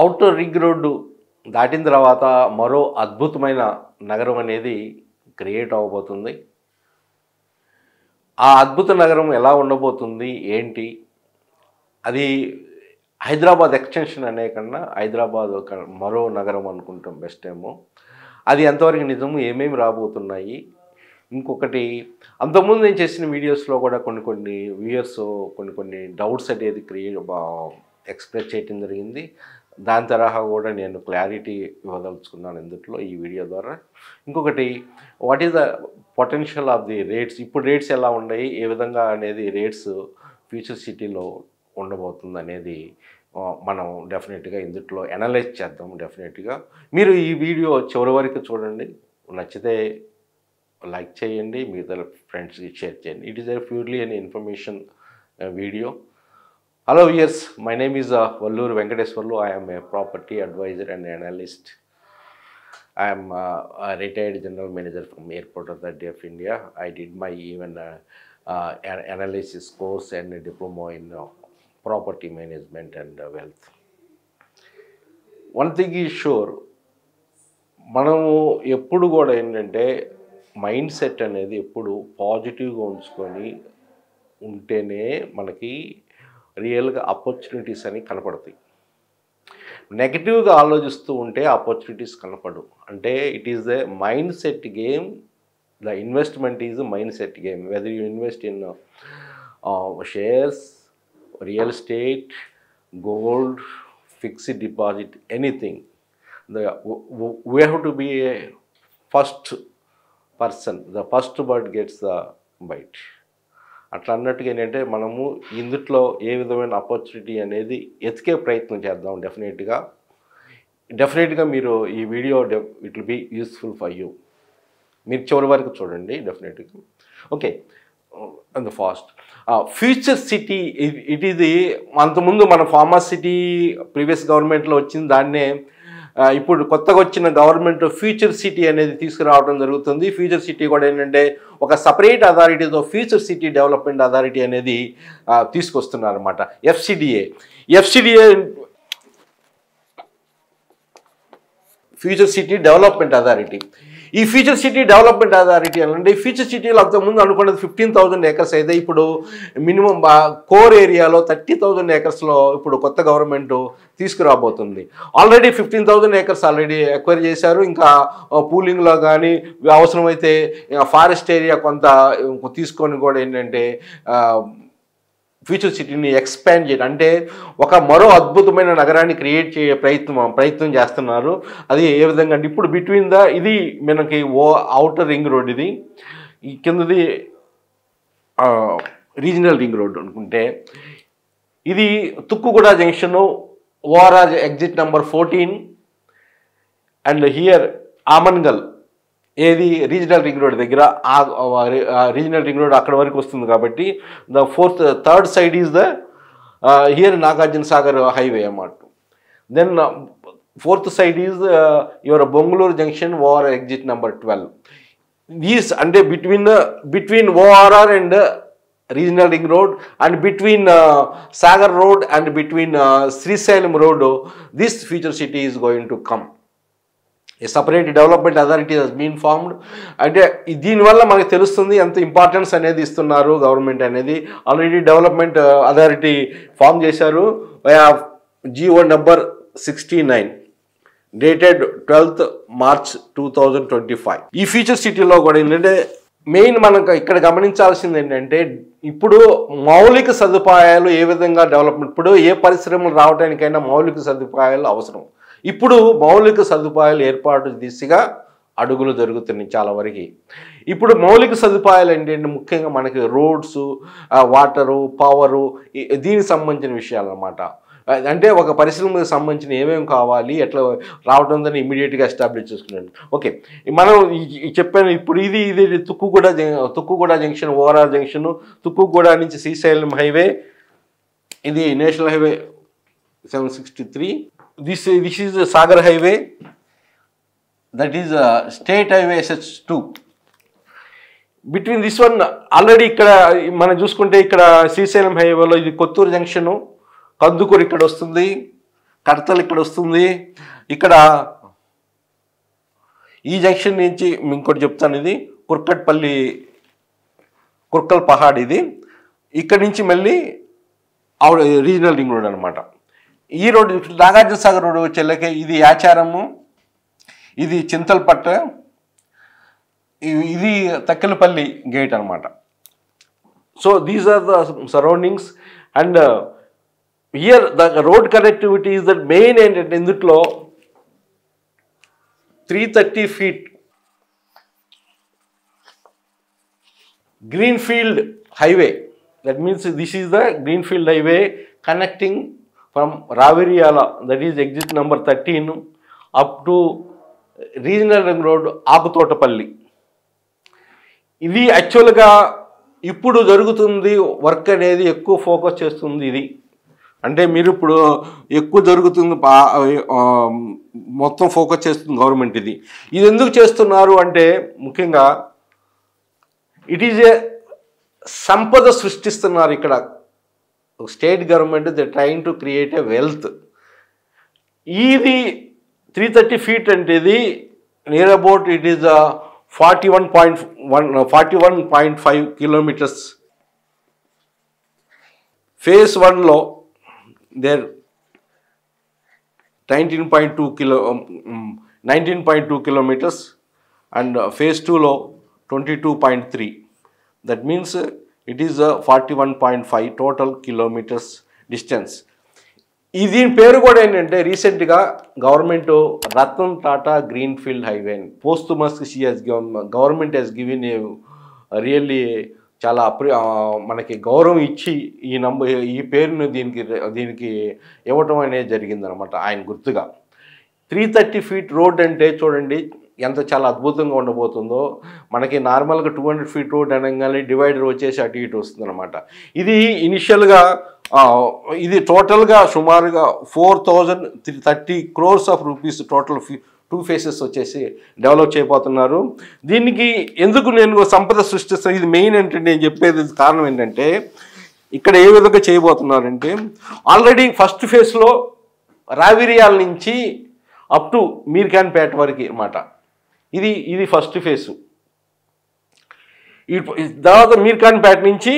Outer ring road దాటిన తర్వాత మరో అద్భుతమైన నగరం అనేది క్రియేట్ అవ్వబోతుంది. ఆ అద్భుత నగరం ఎలా ఉండబోతుంది ఏంటి? అది హైదరాబాద్ ఎక్స్టెన్షన్ అనే కన్నా హైదరాబాద్ ఒక మరో నగరం అనుకుంటాం బెస్ట్ ఏమో. అది ఎంతవరకు నిజము, ఏమేమి రాబోతున్నాయి? ఇంకొకటి, అంతకుముందు నేను చేసిన వీడియోస్లో కూడా కొన్ని వ్యూయర్స్ కొన్ని డౌట్స్ అనేది ఎక్స్ప్రెస్ చేయడం జరిగింది. దాని తరహా కూడా నేను క్లారిటీ ఇవ్వదలుచుకున్నాను ఇందులో ఈ వీడియో ద్వారా. ఇంకొకటి, what is the potential of the rates, ఇప్పుడు రేట్స్ ఎలా ఉన్నాయి, ఏ విధంగా అనేది రేట్స్ ఫ్యూచర్ సిటీలో ఉండబోతుంది అనేది మనం డెఫినెట్గా ఇందులో అనలైజ్ చేద్దాం. డెఫినెట్గా మీరు ఈ వీడియో చివరి వరకు చూడండి. నచ్చితే లైక్ చేయండి, మిగతా ఫ్రెండ్స్కి షేర్ చేయండి. It is a purely an information video. Hello viewers, my name is Valluru Venkateswarlu. I am a property advisor and analyst. I am a retired general manager from Airport Authority of India. I did my even analysis course and a diploma in property management and wealth. One thing is sure, మనము ఎప్పుడు కూడా ఏంటంటే mind set అనేది ఎప్పుడు పాజిటివ్గా ఉంచుకొని ఉంటేనే మనకి రియల్గా ఆపర్చునిటీస్ అని కనపడతాయి. నెగిటివ్గా ఆలోచిస్తూ ఉంటే ఆపర్చునిటీస్ కనపడు. అంటే it is the mind set game. The investment is mind set game. Whether you invest in shares, real estate, gold, fixed deposit, anything, we have to be a first person. The first bird gets the bite. అట్లా అన్నట్టుగా ఏంటంటే మనము ఇందులో ఏ విధమైన opportunity అనేది ఎతికే ప్రయత్నం చేద్దాం. డెఫినెట్గా మీరు ఈ video it will be useful for you. మీరు చివరి వరకు చూడండి డెఫినెట్గా. Okay, and fast future city, it ఇది అంతకుముందు మన ఫార్మా సిటీ ప్రీవియస్ గవర్నమెంట్లో వచ్చింది. దాన్నే ఇప్పుడు కొత్తగా వచ్చిన గవర్నమెంట్ ఫ్యూచర్ సిటీ అనేది తీసుకురావడం జరుగుతుంది. ఫ్యూచర్ సిటీ కూడా ఏంటంటే ఒక సపరేట్ అథారిటీతో ఫ్యూచర్ సిటీ డెవలప్మెంట్ అథారిటీ అనేది తీసుకొస్తున్నారు అనమాట. FCDA future city development authority. ఈ ఫ్యూచర్ సిటీ డెవలప్మెంట్ అథారిటీ అంటే ఫ్యూచర్ సిటీలో అంతకుముందు అనుకున్నది 15,000 acres అయితే ఇప్పుడు మినిమం కోర్ ఏరియాలో 30,000 acresలో ఇప్పుడు కొత్త గవర్నమెంట్ తీసుకురాబోతుంది. ఆల్రెడీ 15,000 acres ఆల్రెడీ ఎక్వైర్ చేశారు. ఇంకా పూలింగ్లో కానీ అవసరమైతే ఫారెస్ట్ ఏరియా కొంత తీసుకొని కూడా ఏంటంటే ఫ్యూచర్ సిటీని ఎక్స్పాండ్ చేయడం, అంటే ఒక మరో అద్భుతమైన నగరాన్ని క్రియేట్ చేసే ప్రయత్నం చేస్తున్నారు. అది ఏ విధంగా అంటే ఇప్పుడు బిట్వీన్ ఇది మనకి ఔటర్ రింగ్ రోడ్, ఇది ఈ కిందది రీజనల్ రింగ్ రోడ్ అనుకుంటే, ఇది Tukkuguda junction, ORR exit number 14 and here Amangal, ఏది రీజనల్ రింగ్ రోడ్ దగ్గర రీజనల్ రింగ్ రోడ్ అక్కడ వరకు వస్తుంది. కాబట్టి third side is the here Nagarjuna Sagar highway అన్నమాట. Then fourth side is your Bengaluru junction, OR exit number 12. These అంటే between ORR and regional ring road and between Sagar road and between Srisailam road, this future city is going to come. A separate development authority has been formed. అంటే దీనివల్ల మనకు తెలుస్తుంది ఎంత importance అనేది ఇస్తున్నారు government అనేది. Already development authority form చేశారు. GO number 69 dated 12th March 2025. ఈ ఫ్యూచర్ సిటీలో కూడా ఏంటంటే మెయిన్ మనకు ఇక్కడ గమనించాల్సింది ఏంటంటే ఇప్పుడు మౌలిక సదుపాయాలు ఏ విధంగా డెవలప్మెంట్, ఇప్పుడు ఏ పరిశ్రమలు రావడానికైనా మౌలిక సదుపాయాలు అవసరం. ఇప్పుడు మౌలిక సదుపాయాలు ఏర్పాటు దిశగా అడుగులు జరుగుతున్నాయి చాలా వరకు. ఇప్పుడు మౌలిక సదుపాయాలు ఏంటంటే ముఖ్యంగా మనకి రోడ్స్, వాటరు, పవరు, దీనికి సంబంధించిన విషయాలు అన్నమాట. అంటే ఒక పరిశ్రమకు సంబంధించిన ఏమేమి కావాలి, ఎట్లా రావడం దాన్ని ఇమీడియట్గా ఎస్టాబ్లిష్ చేసుకున్నాను. ఓకే, మనం చెప్పాను ఇప్పుడు ఇది Tukkuguda junction, ORR junction, Tukkuguda నుంచి శ్రీశైలం హైవే, ఇది national highway 763. This is the Sagar highway, that is state highway SH2. Between this one already ఇక్కడ మనం చూసుకుంటే ఇక్కడ శ్రీశైలం హైవేలో ఇది కొత్తూరు జంక్షను, కందుకూరు ఇక్కడ వస్తుంది, కడతలు ఇక్కడ వస్తుంది. ఇక్కడ ఈ జంక్షన్ నుంచి ఇంకోటి చెప్తాను, ఇది కుర్కల్ పహాడ్. ఇది ఇక్కడ నుంచి మళ్ళీ రీజనల్ రింగ్ రోడ్ అనమాట. ఈ రోడ్డు నాగార్జున సాగర్ రోడ్డు వచ్చేళ్ళకి ఇది యాచారము, ఇది చింతల్పట్ట, ఇది తక్కెలపల్లి గేట్ అనమాట. So these are the surroundings. And here the road connectivity is the main. ఏంటంటే ఇందులో 330 feet greenfield highway. That means this is the greenfield highway connecting from Raviriyala, that is exit number 13, up to regional ring road Akutotapalli. ఇది యాక్చువల్గా ఇప్పుడు జరుగుతుంది work అనేది, ఎక్కువ focus చేస్తుంది ఇది. అంటే మీరు ఇప్పుడు ఎక్కువ జరుగుతుంది, మొత్తం ఫోకస్ చేస్తుంది గవర్నమెంట్. ఇది ఎందుకు చేస్తున్నారు అంటే ముఖ్యంగా ఇట్ ఈజ్ ఏ సంపద సృష్టిస్తున్నారు ఇక్కడ state government. They trying to create a wealth. ఇది 330 feet అంటే ఇది near about it is 41.5 kilometers. phase 1లో దేర్ 19.2 kilometers and phase 2లో 22.3. that means it is 41.5 total kilometers distance. దీని పేరు కూడా ఏంటంటే రీసెంట్గా government Ratan Tata greenfield highway posthumous government has given really చాలా మనకి గౌరవం ఇచ్చి ఈ పేరును దీనికి ఇవ్వటం అనేది జరిగిందనమాట ఆయన గుర్తుగా. 330 feet రోడ్ అంటే చూడండి ఎంత చాలా అద్భుతంగా ఉండబోతుందో. మనకి నార్మల్గా 200 feet రోడ్ అనగానే డివైడర్ వచ్చేసి అటు ఇటు వస్తుంది అనమాట. ఇది ఇనిషియల్గా ఇది టోటల్గా సుమారుగా 4,030 crores of rupees total 2 phases వచ్చేసి డెవలప్ చేయబోతున్నారు. దీనికి ఎందుకు నేను సంపద సృష్టిస్తాను, ఇది మెయిన్ ఏంటంటే నేను చెప్పేది కారణం ఏంటంటే ఇక్కడ ఏ విధంగా చేయబోతున్నారంటే ఆల్రెడీ ఫస్ట్ ఫేజ్లో రావిరియాల నుంచి అప్ టు మీర్ఖాన్పేట వరకు అన్నమాట. ఇది ఫస్ట్ ఫేజు. తర్వాత మీర్ఖాన్పేట నుంచి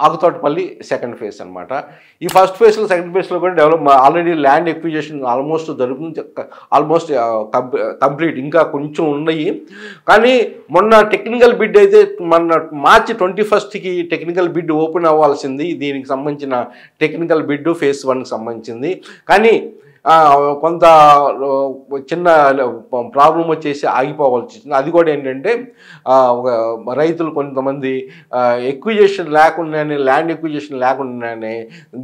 ఆకుతోటపల్లి సెకండ్ ఫేజ్ అనమాట. ఈ ఫస్ట్ ఫేజ్లో సెకండ్ ఫేజ్లో కూడా develop already land acquisition almost జరుగుతుంది, ఆల్మోస్ట్ కంప్లీట్, ఇంకా కొంచెం ఉన్నాయి. కానీ మొన్న టెక్నికల్ బిడ్ అయితే మొన్న March 21st technical bid open అవ్వాల్సింది. దీనికి సంబంధించిన టెక్నికల్ బిడ్ phase 1కి సంబంధించింది. కానీ కొంత చిన్న ప్రాబ్లం వచ్చేసి ఆగిపోవాల్సి వచ్చింది. అది కూడా ఏంటంటే రైతులు కొంతమంది ల్యాండ్ ఎక్విజిషన్ లేకుండానే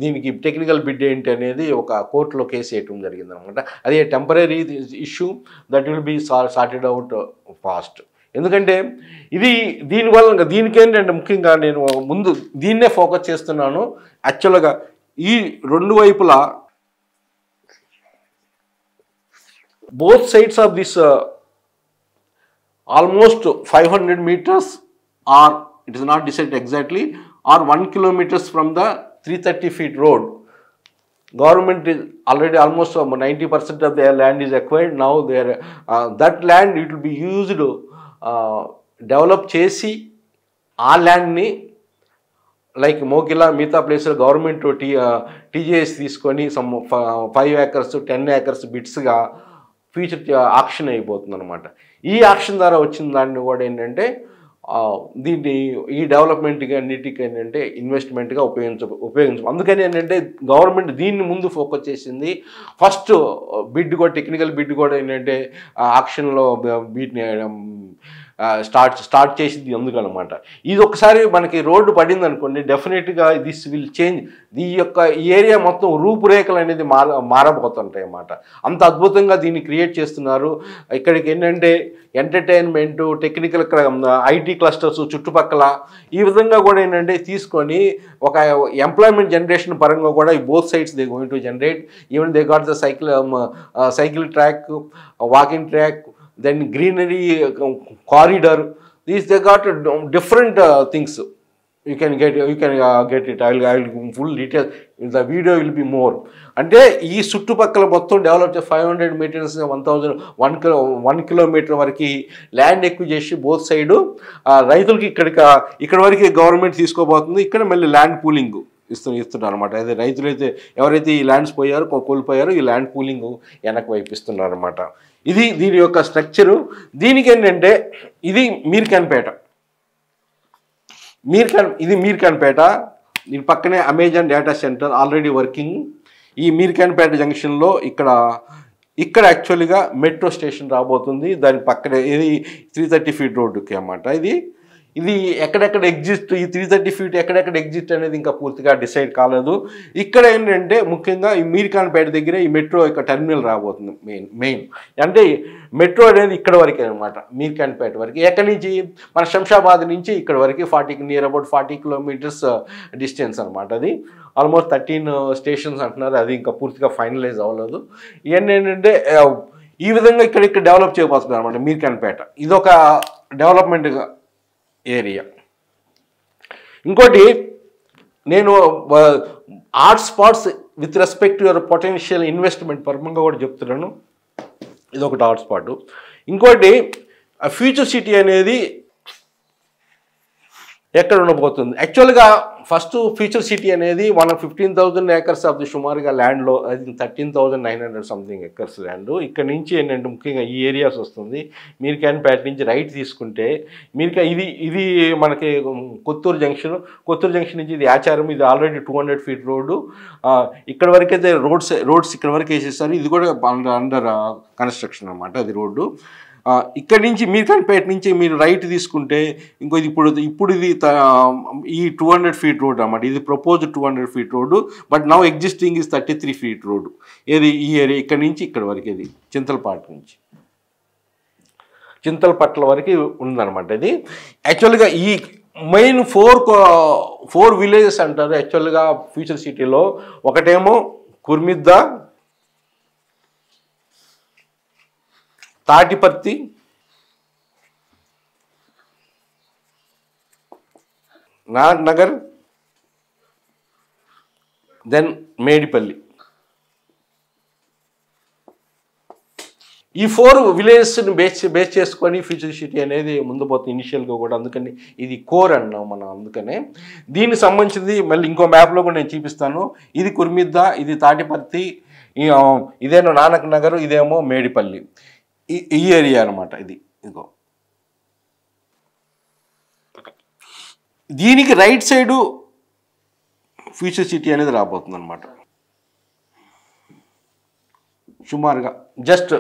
దీనికి టెక్నికల్ బిడ్ ఏంటి అనేది ఒక కోర్టులో కేసు వేయటం జరిగింది అనమాట. అది temporary issue that will be sorted out fast. ఎందుకంటే దీనికి ఏంటంటే ముఖ్యంగా నేను ముందు దీన్నే ఫోకస్ చేస్తున్నాను. యాక్చువల్గా ఈ రెండు వైపులా both sides of this almost 500 meters, or it is not decided exactly, or 1 kilometer from the 330 feet road. Government is already almost 90% of their land is acquired. Now that land it will be used develop chesi aa land ni like Mokila మిగతా ప్లేస్లో government TJS తీసుకొని some 5 acres 10 acres బిట్స్గా future auction అయిపోతుంది అనమాట. ఈ auction ద్వారా వచ్చిన దాన్ని కూడా ఏంటంటే దీన్ని ఈ డెవలప్మెంట్గా అన్నిటికీ ఏంటంటే ఇన్వెస్ట్మెంట్గా ఉపయోగించు. అందుకని ఏంటంటే గవర్నమెంట్ దీన్ని ముందు ఫోకస్ చేసింది. ఫస్ట్ బిడ్ కూడా టెక్నికల్ బిడ్ కూడా ఏంటంటే ఆక్షన్లో వీటిని స్టార్ట్ చేసింది అందుకనమాట. ఇది ఒకసారి మనకి రోడ్డు పడింది అనుకోండి, డెఫినెట్గా దిస్ విల్ చేంజ్. ఈ ఏరియా మొత్తం రూపురేఖలు అనేది మారబోతుంటాయి అన్నమాట. అంత అద్భుతంగా దీన్ని క్రియేట్ చేస్తున్నారు. ఇక్కడికి ఏంటంటే ఎంటర్టైన్మెంటు, టెక్నికల్ IT క్లస్టర్స్ చుట్టుపక్కల ఈ విధంగా కూడా ఏంటంటే తీసుకొని ఒక ఎంప్లాయ్మెంట్ జనరేషన్ పరంగా కూడా ఈ both sides they going to generate. Even they got the cycle track, walking track, then greenery corridor. These they got different things. get it. I will full detail. The video will be more. అంటే ఈ చుట్టుపక్కల మొత్తం develop 500 metres 1000 1 kilometre వరకు land ఎక్కువ చేసి both side రైతులకి ఇక్కడ వరకు గవర్నమెంట్ తీసుకోబోతుంది. ఇక్కడ మళ్ళీ ల్యాండ్ పూలింగ్ ఇస్తున్నారు అనమాట. అదే రైతులైతే ఎవరైతే ఈ ల్యాండ్స్ కోల్పోయారో ఈ ల్యాండ్ పూలింగ్ వెనక్కి వైపు ఇస్తున్నారు అనమాట. ఇది దీని యొక్క స్ట్రక్చరు. దీనికి ఏంటంటే ఇది మీర్ఖాన్పేట. ఇది మీర్ఖాన్పేట. దీని పక్కనే Amazon data centre already working. ఈ మీర్ఖాన్పేట జంక్షన్లో ఇక్కడ యాక్చువల్గా మెట్రో స్టేషన్ రాబోతుంది. దాని పక్కనే ఇది 330 ఫీట్ రోడ్డుకి అన్నమాట. ఇది ఎక్కడెక్కడ ఎగ్జిస్ట్, ఈ 330 ఫీట్ ఎక్కడెక్కడ ఎగ్జిస్ట్ అనేది ఇంకా పూర్తిగా డిసైడ్ కాలేదు. ఇక్కడ ఏంటంటే ముఖ్యంగా ఈ మీర్ఖాన్పేట దగ్గర ఈ మెట్రో యొక్క టెర్మినల్ రాబోతుంది. మెయిన్ అంటే మెట్రో అనేది ఇక్కడ వరకే అనమాట, మీర్ఖాన్పేట వరకు. ఎక్కడి నుంచి మన శంషాబాద్ నుంచి ఇక్కడ వరకు నియర్ అబౌట్ 40 కిలోమీటర్స్ డిస్టెన్స్ అనమాట. అది ఆల్మోస్ట్ 13 స్టేషన్స్ అంటున్నారు. అది ఇంకా పూర్తిగా ఫైనలైజ్ అవ్వలేదు. ఇవన్నీ ఏంటంటే ఈ విధంగా ఇక్కడ డెవలప్ చేయబోతున్నారు అనమాట మీర్ఖాన్పేట. ఇదొక డెవలప్మెంట్ ఏరియా. ఇంకోటి నేను art spots with respect to your potential investment పరంగా కూడా చెప్తున్నాను. ఇదొకటి ఆర్ట్ స్పాట్. ఇంకోటి ఫ్యూచర్ సిటీ అనేది ఎక్కడ ఉండబోతుంది. యాక్చువల్గా ఫస్ట్ ఫ్యూచర్ సిటీ అనేది 15,000 ఏకర్స్ ఆఫ్ ది సుమారుగా ల్యాండ్లో, అది 13,900 సంథింగ్ ఏకర్స్ ల్యాండ్. ఇక్కడ నుంచి ఏంటంటే ముఖ్యంగా ఈ ఏరియాస్ వస్తుంది. మీర్ఖాన్పేట నుంచి రైట్ తీసుకుంటే ఇది మనకి కొత్తూరు జంక్షన్ నుంచి ఇది ఆచారం. ఇది ఆల్రెడీ 200 ఫీట్ రోడ్డు. ఇక్కడ వరకు అయితే రోడ్స్ ఇక్కడ వరకు వేసేస్తారు. ఇది కూడా అండర్ కన్స్ట్రక్షన్ అనమాట అది రోడ్డు. ఇక్కడి నుంచి మీర్ఖాన్పేట నుంచి మీరు రైట్ తీసుకుంటే ఇంకో ఇప్పుడు ఇది ఈ 200 ఫీట్ రోడ్ అన్నమాట. ఇది proposed 200 feet road. But now existing is 33 feet road. ఏది ఈ ఏరియా ఇక్కడ నుంచి ఇక్కడ వరకు, ఇది చింతలపట్ల వరకు ఉందన్నమాట. ఇది యాక్చువల్గా ఈ మెయిన్ ఫోర్ విలేజెస్ అంటారు యాక్చువల్గా ఫ్యూచర్ సిటీలో. ఒకటేమో కుర్మిద్ద, తాటిపర్తి, నాగనగర్, దెన్ మేడిపల్లి. ఈ 4 విలేజెస్ని బేస్ చేసుకొని ఫ్యూచర్ సిటీ అనేది ముందు పోతుంది ఇనిషియల్గా కూడా. అందుకని ఇది కోర్ అన్నాం మనం. అందుకనే దీనికి సంబంధించింది మళ్ళీ ఇంకో మ్యాప్లో కూడా నేను చూపిస్తాను. ఇది కుర్మిద్ద, ఇది తాటిపర్తి, ఇదేమో నానక్ నగర్, ఇదేమో మేడిపల్లి. ఈ ఏరియా అనమాట. ఇదిగో దీనికి రైట్ సైడు ఫ్యూచర్ సిటీ అనేది రాబోతుంది అనమాట. సుమారుగా just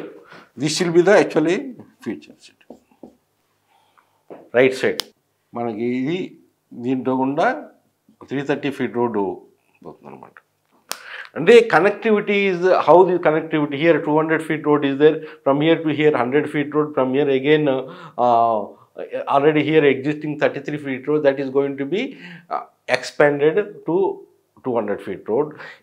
this will be the actually future city. Right side మనకి ఇది దీంట్లో గుండా 330 ఫీట్ రోడ్డు పోతుంది అనమాట. అంటే connectivity is how the connectivity here 200 feet road is there, from here to here 100 feet road, from here again already here existing 33 feet road that is going to be expanded to 200 feet road.